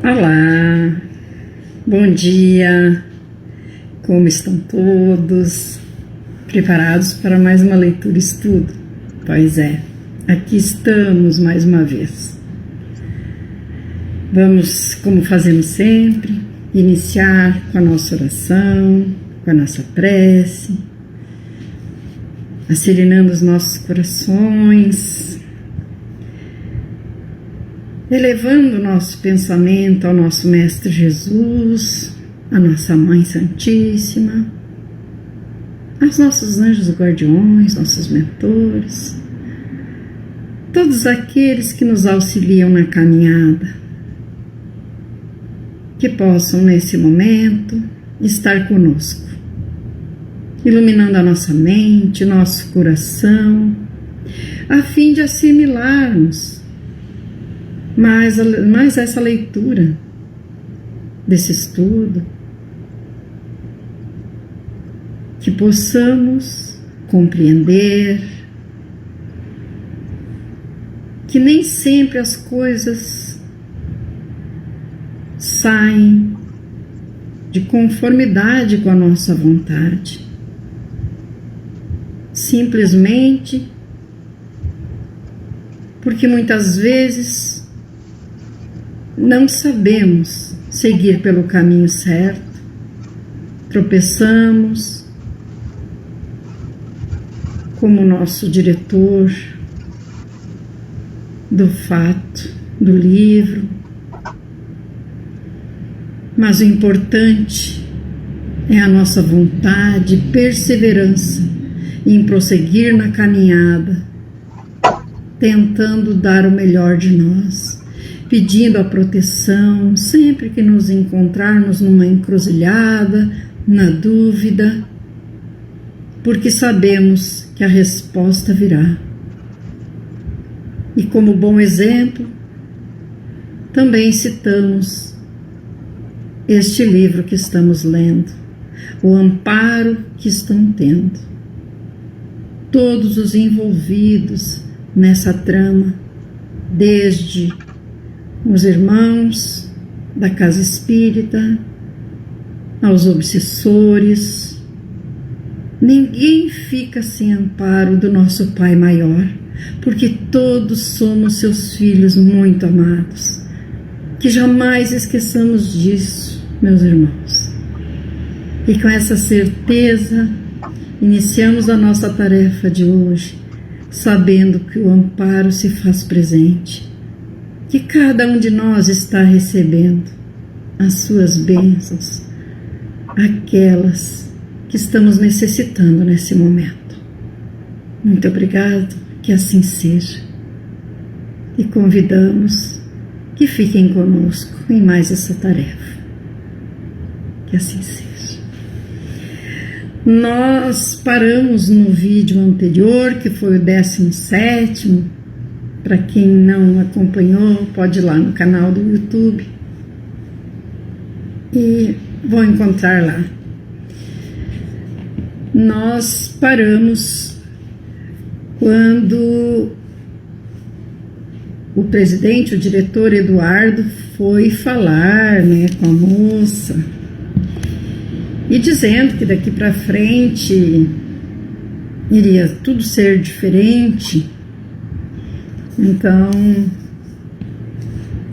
Olá, bom dia, como estão todos? Preparados para mais uma leitura e estudo? Pois é, aqui estamos mais uma vez. Vamos, como fazemos sempre, iniciar com a nossa oração, com a nossa prece, acerenando os nossos corações, elevando o nosso pensamento ao nosso Mestre Jesus, à nossa Mãe Santíssima, aos nossos anjos guardiões, nossos mentores, todos aqueles que nos auxiliam na caminhada, que possam nesse momento estar conosco, iluminando a nossa mente, nosso coração, a fim de assimilarmos mais essa leitura desse estudo, que possamos compreender que nem sempre as coisas saem de conformidade com a nossa vontade, simplesmente porque muitas vezes não sabemos seguir pelo caminho certo, tropeçamos, como o nosso diretor do fato, do livro. Mas o importante é a nossa vontade e perseverança em prosseguir na caminhada, tentando dar o melhor de nós, pedindo a proteção sempre que nos encontrarmos numa encruzilhada, na dúvida, porque sabemos que a resposta virá. E como bom exemplo, também citamos este livro que estamos lendo, o amparo que estão tendo todos os envolvidos nessa trama, desde os irmãos da casa espírita, aos obsessores. Ninguém fica sem amparo do nosso Pai Maior, porque todos somos seus filhos muito amados. Que jamais esqueçamos disso, meus irmãos. E com essa certeza, iniciamos a nossa tarefa de hoje, sabendo que o amparo se faz presente, que cada um de nós está recebendo as suas bênçãos, aquelas que estamos necessitando nesse momento. Muito obrigado, que assim seja. E convidamos que fiquem conosco em mais essa tarefa. Que assim seja. Nós paramos no vídeo anterior, que foi o 17º. Para quem não acompanhou, pode ir lá no canal do YouTube e vão encontrar lá. Nós paramos quando o presidente, o diretor Eduardo, foi falar, com a moça e dizendo que daqui para frente iria tudo ser diferente. Então,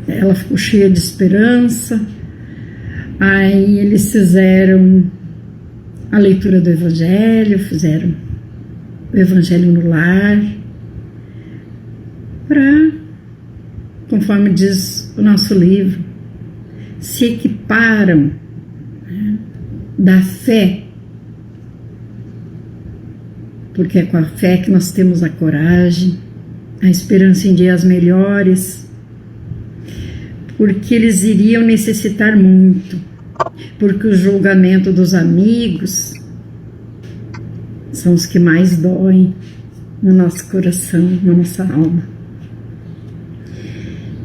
ela ficou cheia de esperança. Aí eles fizeram a leitura do Evangelho, fizeram o Evangelho no lar, para, conforme diz o nosso livro, se equiparam, da fé, porque é com a fé que nós temos a coragem, a esperança em dias melhores, porque eles iriam necessitar muito, porque o julgamento dos amigos são os que mais doem no nosso coração, na nossa alma.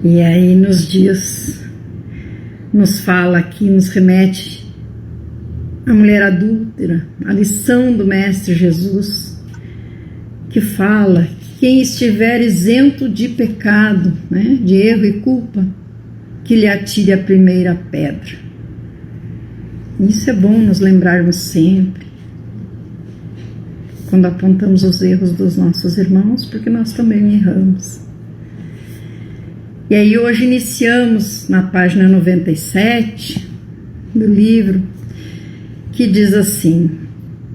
E aí nos dias, nos fala aqui, nos remete a mulher adúltera, a lição do Mestre Jesus, que fala que quem estiver isento de pecado, de erro e culpa, que lhe atire a primeira pedra. Isso é bom nos lembrarmos sempre, quando apontamos os erros dos nossos irmãos, porque nós também erramos. E aí hoje iniciamos na página 97 do livro, que diz assim: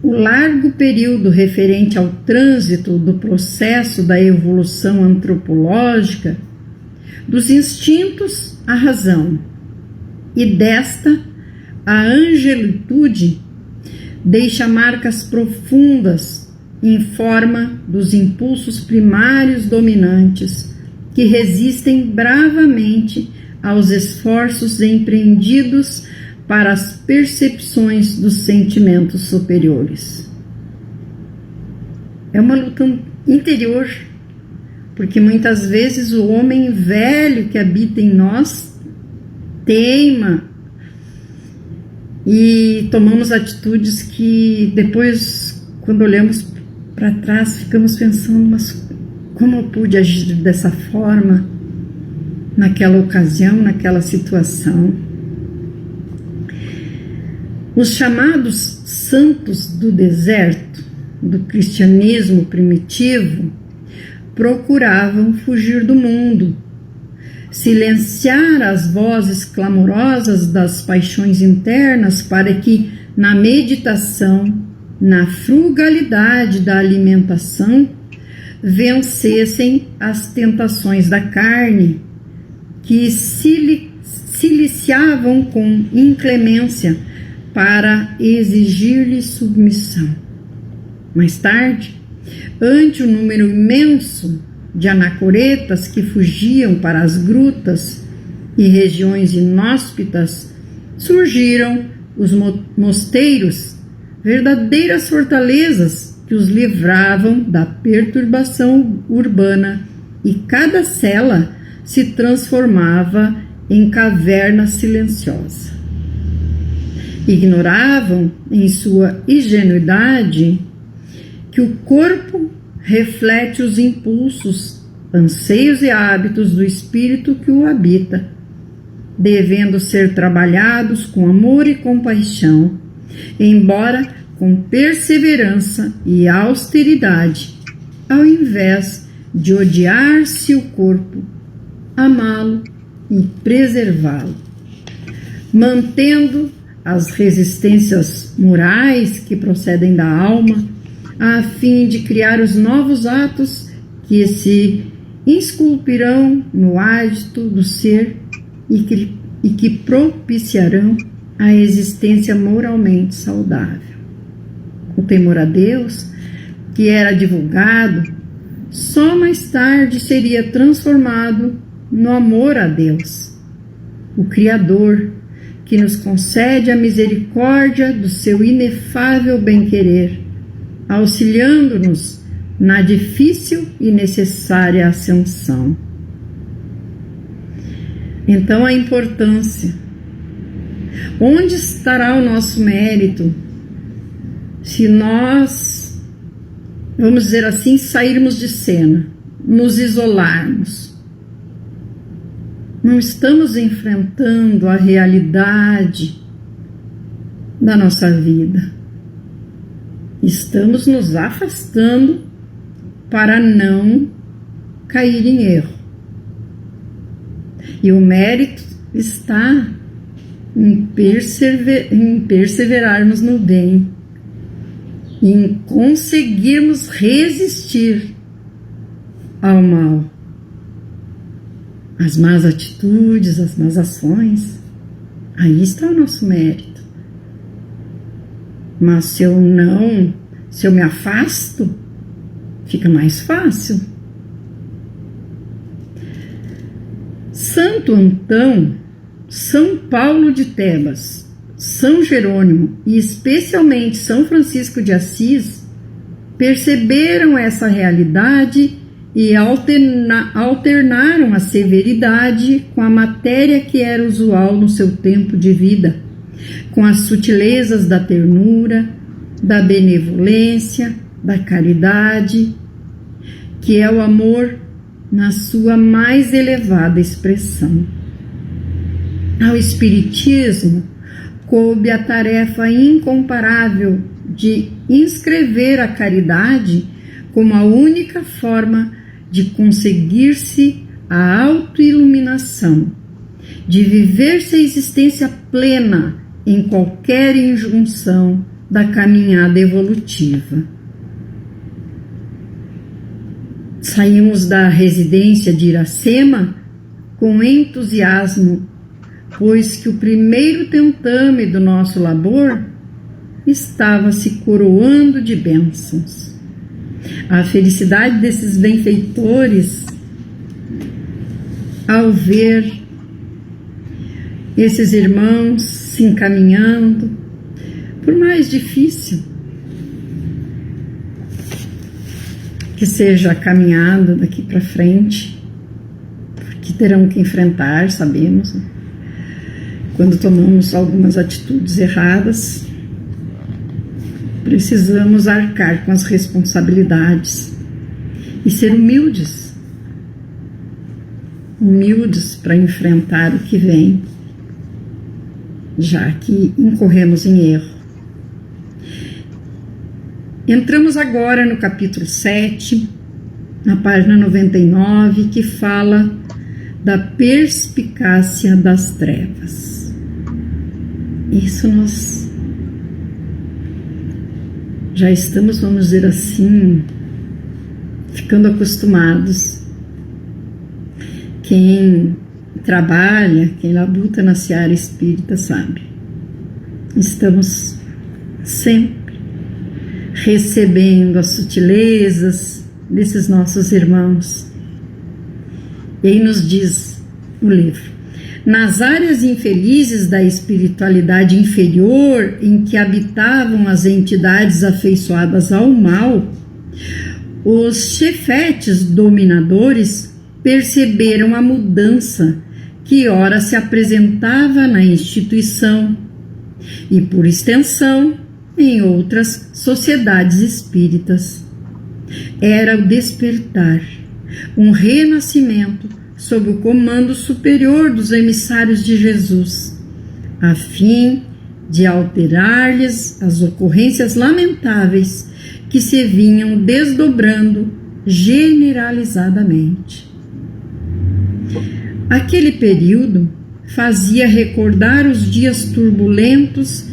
o largo período referente ao trânsito do processo da evolução antropológica, dos instintos à razão, e desta à angelitude, deixa marcas profundas em forma dos impulsos primários dominantes, que resistem bravamente aos esforços empreendidos para as percepções dos sentimentos superiores. É uma luta interior, porque muitas vezes o homem velho que habita em nós teima e tomamos atitudes que depois, quando olhamos para trás, ficamos pensando, mas como eu pude agir dessa forma naquela ocasião, naquela situação? Os chamados santos do deserto, do cristianismo primitivo, procuravam fugir do mundo, silenciar as vozes clamorosas das paixões internas para que, na meditação, na frugalidade da alimentação, vencessem as tentações da carne, que siliciavam com inclemência para exigir-lhe submissão. Mais tarde, ante o número imenso de anacoretas que fugiam para as grutas e regiões inóspitas, surgiram os mosteiros, verdadeiras fortalezas que os livravam da perturbação urbana, e cada cela se transformava em caverna silenciosa. Ignoravam, em sua ingenuidade, que o corpo reflete os impulsos, anseios e hábitos do espírito que o habita, devendo ser trabalhados com amor e compaixão, embora com perseverança e austeridade, ao invés de odiar-se o corpo, amá-lo e preservá-lo, mantendo as resistências morais que procedem da alma, a fim de criar os novos atos que se esculpirão no hábito do ser e que propiciarão a existência moralmente saudável. O temor a Deus, que era divulgado, só mais tarde seria transformado no amor a Deus, o Criador, que nos concede a misericórdia do seu inefável bem-querer, auxiliando-nos na difícil e necessária ascensão. Então, a importância. Onde estará o nosso mérito se nós, vamos dizer assim, sairmos de cena, nos isolarmos? Não estamos enfrentando a realidade da nossa vida. Estamos nos afastando para não cair em erro. E o mérito está em perseverarmos no bem, em conseguirmos resistir ao mal, às más atitudes, às más ações. Aí está o nosso mérito. Mas se eu me afasto, fica mais fácil. Santo Antão, São Paulo de Tebas, São Jerônimo e especialmente São Francisco de Assis perceberam essa realidade e alternaram a severidade com a matéria que era usual no seu tempo de vida, com as sutilezas da ternura, da benevolência, da caridade, que é o amor na sua mais elevada expressão. Ao Espiritismo coube a tarefa incomparável de inscrever a caridade como a única forma de conseguir-se a autoiluminação, de viver-se a existência plena em qualquer injunção da caminhada evolutiva. Saímos da residência de Iracema com entusiasmo, pois que o primeiro tentame do nosso labor estava se coroando de bênçãos. A felicidade desses benfeitores ao ver esses irmãos se encaminhando, por mais difícil que seja a caminhada daqui para frente, porque terão que enfrentar, sabemos, né? Quando tomamos algumas atitudes erradas, precisamos arcar com as responsabilidades e ser humildes para enfrentar o que vem, já que incorremos em erro. Entramos agora no capítulo 7, na página 99, que fala da perspicácia das trevas. Isso nós já estamos, vamos dizer assim, ficando acostumados. Quem trabalha, quem labuta na seara espírita sabe. Estamos sempre recebendo as sutilezas desses nossos irmãos. E aí nos diz o livro: nas áreas infelizes da espiritualidade inferior em que habitavam as entidades afeiçoadas ao mal, os chefetes dominadores perceberam a mudança que ora se apresentava na instituição e, por extensão, em outras sociedades espíritas. Era o despertar, um renascimento sob o comando superior dos emissários de Jesus, a fim de alterar-lhes as ocorrências lamentáveis que se vinham desdobrando generalizadamente. Aquele período fazia recordar os dias turbulentos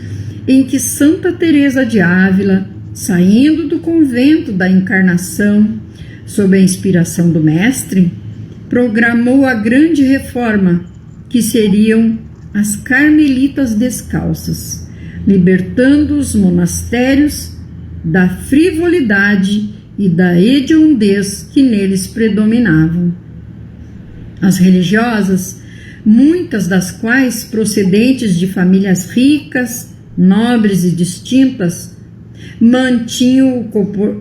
em que Santa Teresa de Ávila, saindo do convento da Encarnação, sob a inspiração do Mestre, programou a grande reforma, que seriam as Carmelitas Descalças, libertando os monastérios da frivolidade e da hediondez que neles predominavam. As religiosas, muitas das quais procedentes de famílias ricas, nobres e distintas, mantinham o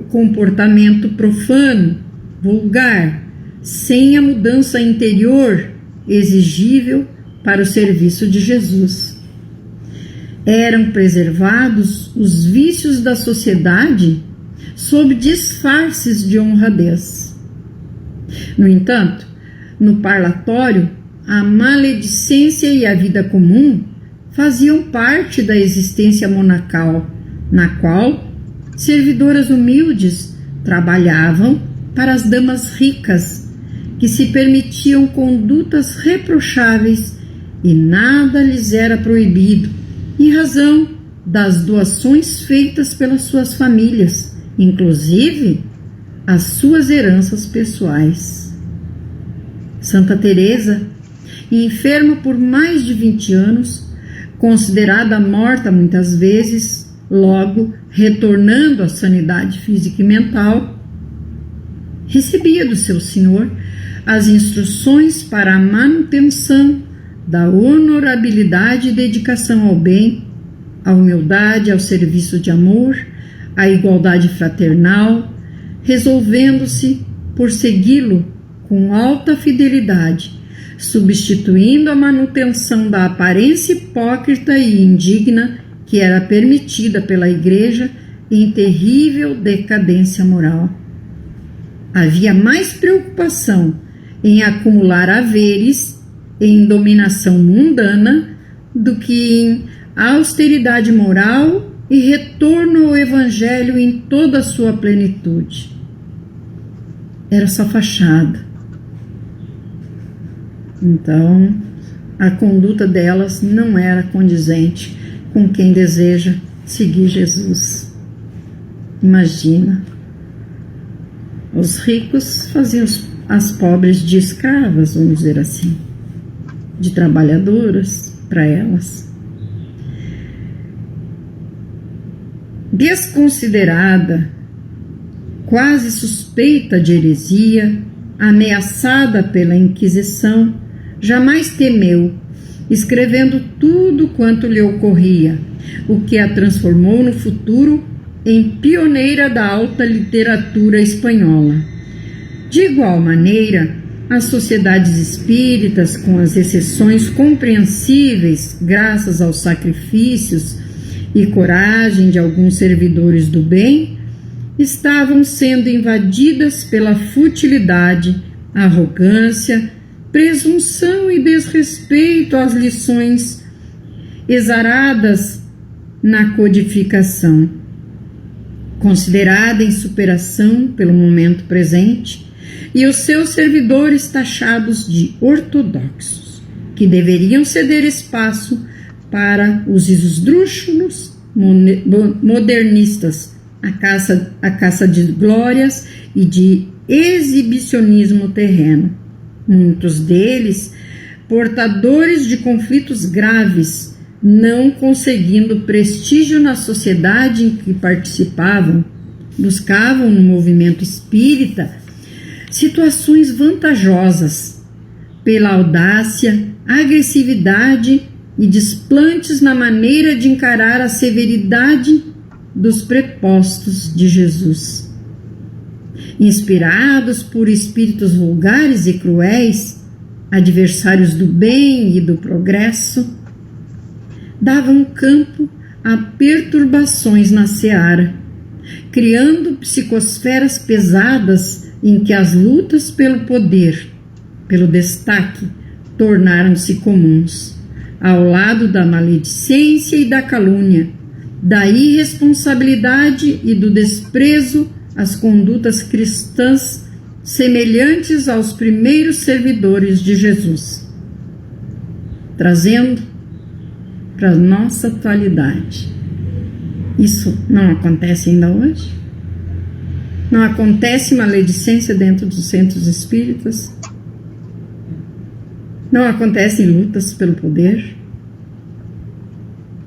comportamento profano, vulgar, sem a mudança interior exigível para o serviço de Jesus. Eram preservados os vícios da sociedade sob disfarces de honradez. No entanto, no parlatório, a maledicência e a vida comum faziam parte da existência monacal, na qual servidoras humildes trabalhavam para as damas ricas, que se permitiam condutas reprocháveis e nada lhes era proibido, em razão das doações feitas pelas suas famílias, inclusive as suas heranças pessoais. Santa Teresa, enferma por mais de 20 anos, considerada morta muitas vezes, logo retornando à sanidade física e mental, recebia do seu Senhor as instruções para a manutenção da honorabilidade e dedicação ao bem, à humildade, ao serviço de amor, à igualdade fraternal, resolvendo-se por segui-lo com alta fidelidade, substituindo a manutenção da aparência hipócrita e indigna que era permitida pela Igreja em terrível decadência moral. Havia mais preocupação em acumular haveres em dominação mundana do que em austeridade moral e retorno ao Evangelho em toda a sua plenitude. Era só fachada. Então, a conduta delas não era condizente com quem deseja seguir Jesus. Imagina, os ricos faziam as pobres de escravas, vamos dizer assim, de trabalhadoras para elas. Desconsiderada, quase suspeita de heresia, ameaçada pela Inquisição, jamais temeu, escrevendo tudo quanto lhe ocorria, o que a transformou no futuro em pioneira da alta literatura espanhola. De igual maneira, as sociedades espíritas, com as exceções compreensíveis graças aos sacrifícios e coragem de alguns servidores do bem, estavam sendo invadidas pela futilidade, arrogância, presunção e desrespeito às lições exaradas na codificação. Considerada em superação pelo momento presente, e os seus servidores taxados de ortodoxos, que deveriam ceder espaço para os esdrúxulos modernistas, a caça de glórias e de exibicionismo terreno. Muitos deles, portadores de conflitos graves, não conseguindo prestígio na sociedade em que participavam, buscavam no movimento espírita situações vantajosas pela audácia, agressividade e desplantes na maneira de encarar a severidade dos prepostos de Jesus. Inspirados por espíritos vulgares e cruéis, adversários do bem e do progresso, davam campo a perturbações na seara, criando psicosferas pesadas em que as lutas pelo poder, pelo destaque, tornaram-se comuns, ao lado da maledicência e da calúnia, da irresponsabilidade e do desprezo às condutas cristãs semelhantes aos primeiros servidores de Jesus, trazendo para a nossa atualidade. Isso não acontece ainda hoje? Não acontece maledicência dentro dos centros espíritas? Não acontecem lutas pelo poder?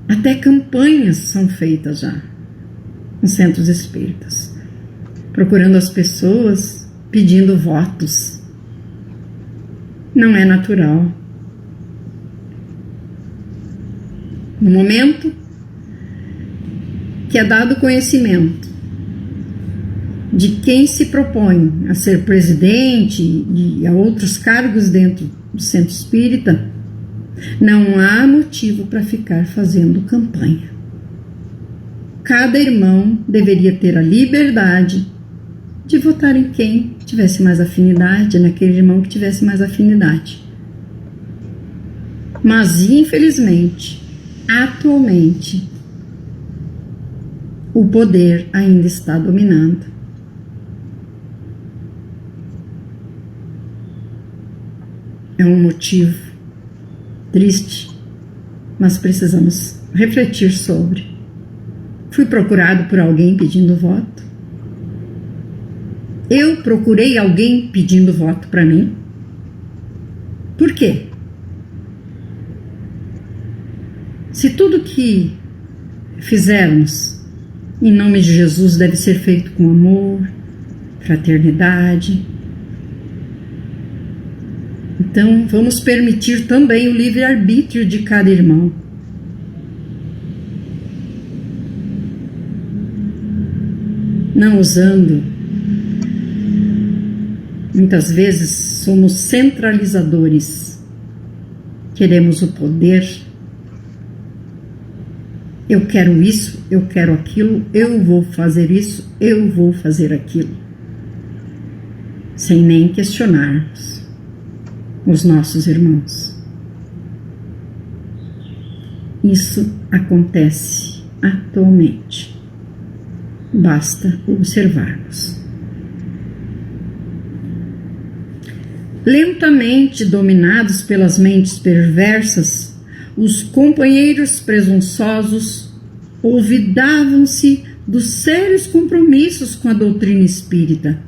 Até campanhas são feitas já nos centros espíritas, procurando as pessoas, pedindo votos. Não é natural. No momento que é dado conhecimento de quem se propõe a ser presidente e a outros cargos dentro do centro espírita, não há motivo para ficar fazendo campanha. Cada irmão deveria ter a liberdade de votar em quem tivesse mais afinidade, naquele irmão que tivesse mais afinidade. Mas, infelizmente, atualmente, o poder ainda está dominando. É um motivo triste, mas precisamos refletir sobre. Fui procurado por alguém pedindo voto? Eu procurei alguém pedindo voto para mim? Por quê? Se tudo que fizermos em nome de Jesus deve ser feito com amor, fraternidade, então vamos permitir também o livre-arbítrio de cada irmão. Não usando, muitas vezes somos centralizadores, queremos o poder. Eu quero isso, eu quero aquilo, eu vou fazer isso, eu vou fazer aquilo, sem nem questionarmos os nossos irmãos. Isso acontece atualmente. Basta observarmos. Lentamente dominados pelas mentes perversas, os companheiros presunçosos olvidavam-se dos sérios compromissos com a doutrina espírita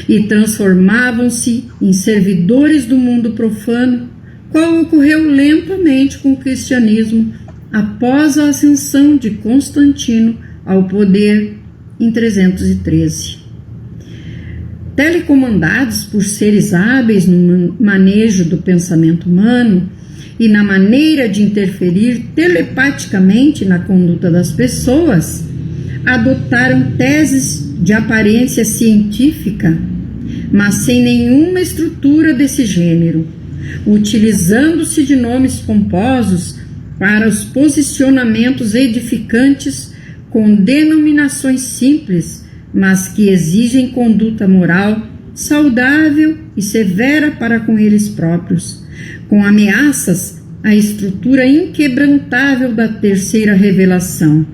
e transformavam-se em servidores do mundo profano, qual ocorreu lentamente com o cristianismo após a ascensão de Constantino ao poder em 313. Telecomandados por seres hábeis no manejo do pensamento humano e na maneira de interferir telepaticamente na conduta das pessoas, adotaram teses de aparência científica, mas sem nenhuma estrutura desse gênero, utilizando-se de nomes pomposos para os posicionamentos edificantes com denominações simples, mas que exigem conduta moral saudável e severa para com eles próprios, com ameaças à estrutura inquebrantável da terceira revelação,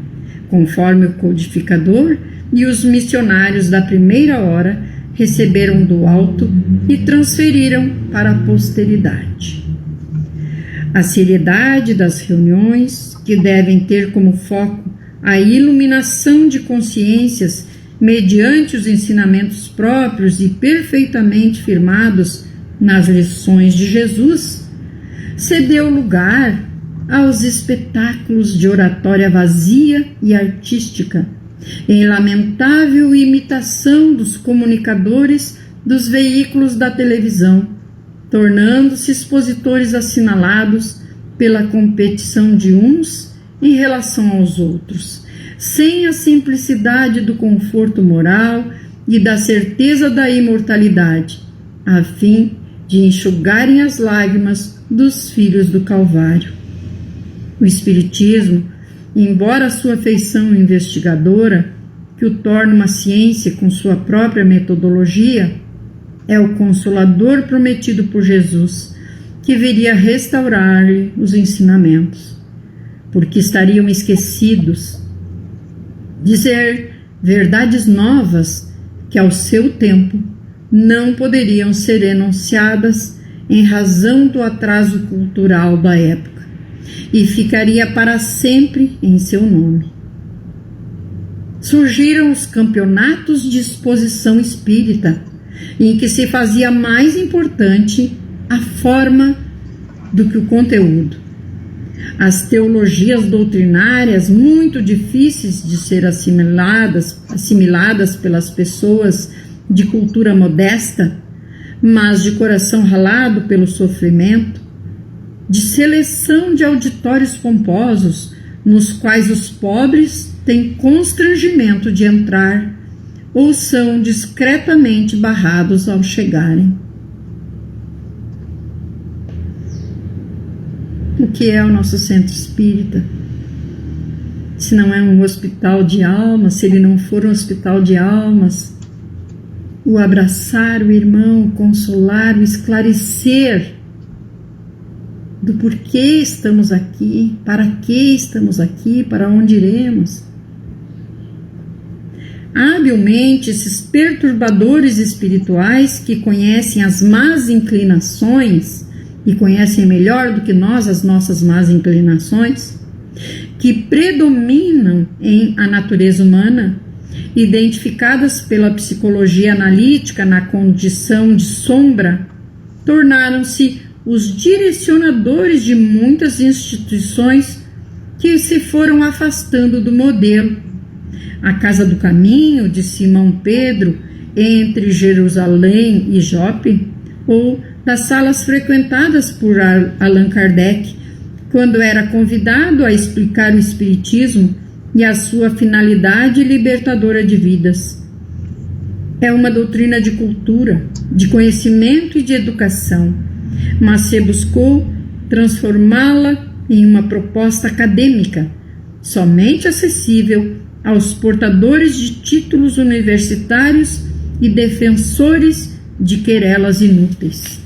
conforme o codificador e os missionários da primeira hora receberam do alto e transferiram para a posteridade. A seriedade das reuniões, que devem ter como foco a iluminação de consciências mediante os ensinamentos próprios e perfeitamente firmados nas lições de Jesus, cedeu lugar aos espetáculos de oratória vazia e artística, em lamentável imitação dos comunicadores dos veículos da televisão, tornando-se expositores assinalados pela competição de uns em relação aos outros, sem a simplicidade do conforto moral e da certeza da imortalidade, a fim de enxugarem as lágrimas dos filhos do Calvário. O Espiritismo, embora sua feição investigadora, que o torna uma ciência com sua própria metodologia, é o Consolador prometido por Jesus, que viria restaurar-lhe os ensinamentos, porque estariam esquecidos, dizer verdades novas que ao seu tempo não poderiam ser enunciadas em razão do atraso cultural da época, e ficaria para sempre em seu nome. Surgiram os campeonatos de exposição espírita, em que se fazia mais importante a forma do que o conteúdo. As teologias doutrinárias, muito difíceis de ser assimiladas pelas pessoas de cultura modesta, mas de coração ralado pelo sofrimento, de seleção de auditórios pomposos, nos quais os pobres têm constrangimento de entrar ou são discretamente barrados ao chegarem. O que é o nosso centro espírita? Se não é um hospital de almas, se ele não for um hospital de almas, o abraçar o irmão, o consolar, o esclarecer do porquê estamos aqui, para que estamos aqui, para onde iremos. Habilmente, esses perturbadores espirituais que conhecem as más inclinações e conhecem melhor do que nós as nossas más inclinações, que predominam em a natureza humana, identificadas pela psicologia analítica na condição de sombra, tornaram-se os direcionadores de muitas instituições que se foram afastando do modelo. A Casa do Caminho, de Simão Pedro, entre Jerusalém e Jope, ou das salas frequentadas por Allan Kardec, quando era convidado a explicar o Espiritismo e a sua finalidade libertadora de vidas. É uma doutrina de cultura, de conhecimento e de educação, mas se buscou transformá-la em uma proposta acadêmica, somente acessível aos portadores de títulos universitários e defensores de querelas inúteis.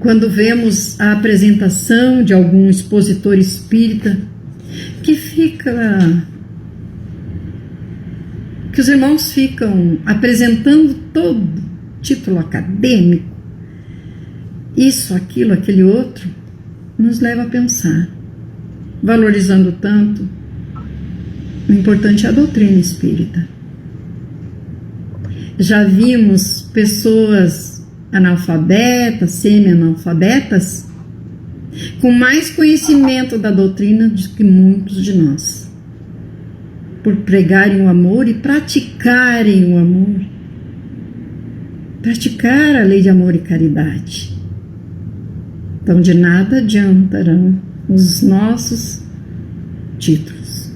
quando vemos a apresentação de algum expositor espírita que os irmãos ficam apresentando todo título acadêmico, isso, aquilo, aquele outro, nos leva a pensar, valorizando tanto, o importante é a doutrina espírita. Já vimos pessoas analfabetas, semi-analfabetas, com mais conhecimento da doutrina do que muitos de nós, por pregarem o amor e praticarem o amor, praticar a lei de amor e caridade. Então, de nada adiantarão os nossos títulos.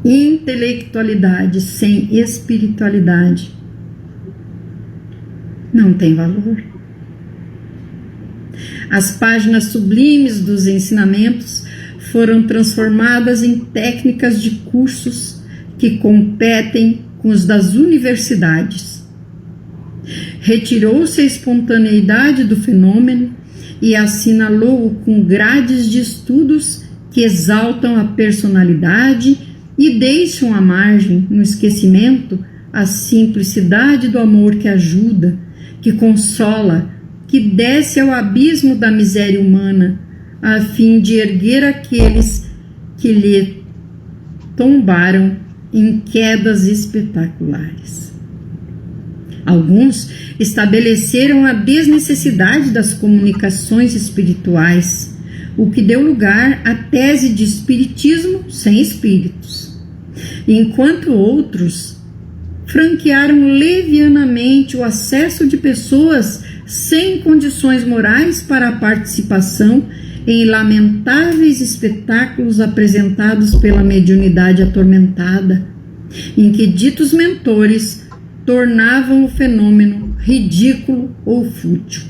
Intelectualidade sem espiritualidade não tem valor. As páginas sublimes dos ensinamentos foram transformadas em técnicas de cursos que competem com os das universidades. Retirou-se a espontaneidade do fenômeno e assinalou-o com grades de estudos que exaltam a personalidade e deixam à margem, no esquecimento, a simplicidade do amor que ajuda, que consola, que desce ao abismo da miséria humana, a fim de erguer aqueles que lhe tombaram em quedas espetaculares. Alguns estabeleceram a desnecessidade das comunicações espirituais, o que deu lugar à tese de espiritismo sem espíritos, enquanto outros franquearam levianamente o acesso de pessoas sem condições morais para a participação em lamentáveis espetáculos apresentados pela mediunidade atormentada, em que ditos mentores tornavam o fenômeno ridículo ou fútil.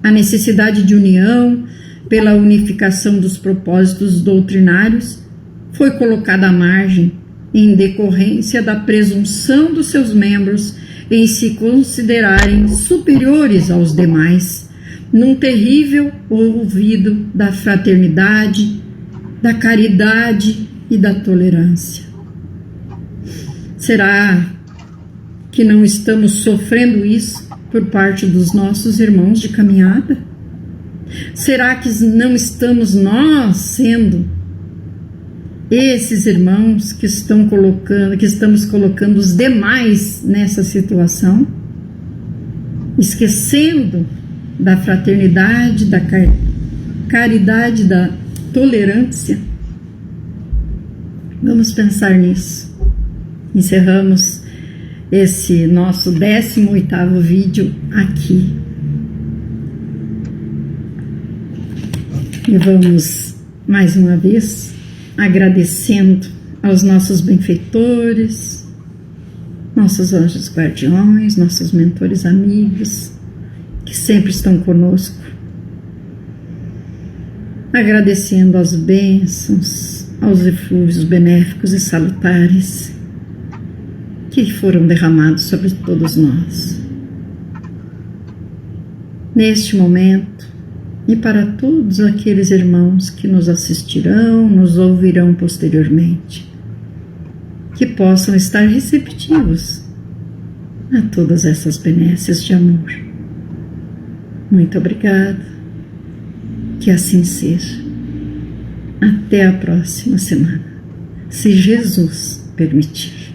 A necessidade de união pela unificação dos propósitos doutrinários foi colocada à margem em decorrência da presunção dos seus membros em se considerarem superiores aos demais, num terrível olvido da fraternidade, da caridade e da tolerância. Será que não estamos sofrendo isso por parte dos nossos irmãos de caminhada? Será que não estamos nós sendo esses irmãos que estamos colocando os demais nessa situação, esquecendo da fraternidade, da caridade, da tolerância? Vamos pensar nisso. Encerramos esse nosso 18º vídeo aqui. E vamos, mais uma vez, agradecendo aos nossos benfeitores, nossos anjos guardiões, nossos mentores amigos, que sempre estão conosco, agradecendo as bênçãos, aos eflúvios benéficos e salutares que foram derramados sobre todos nós. Neste momento, e para todos aqueles irmãos que nos assistirão, nos ouvirão posteriormente, que possam estar receptivos a todas essas benesses de amor. Muito obrigada, que assim seja. Até a próxima semana, se Jesus permitir.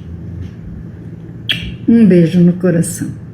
Um beijo no coração.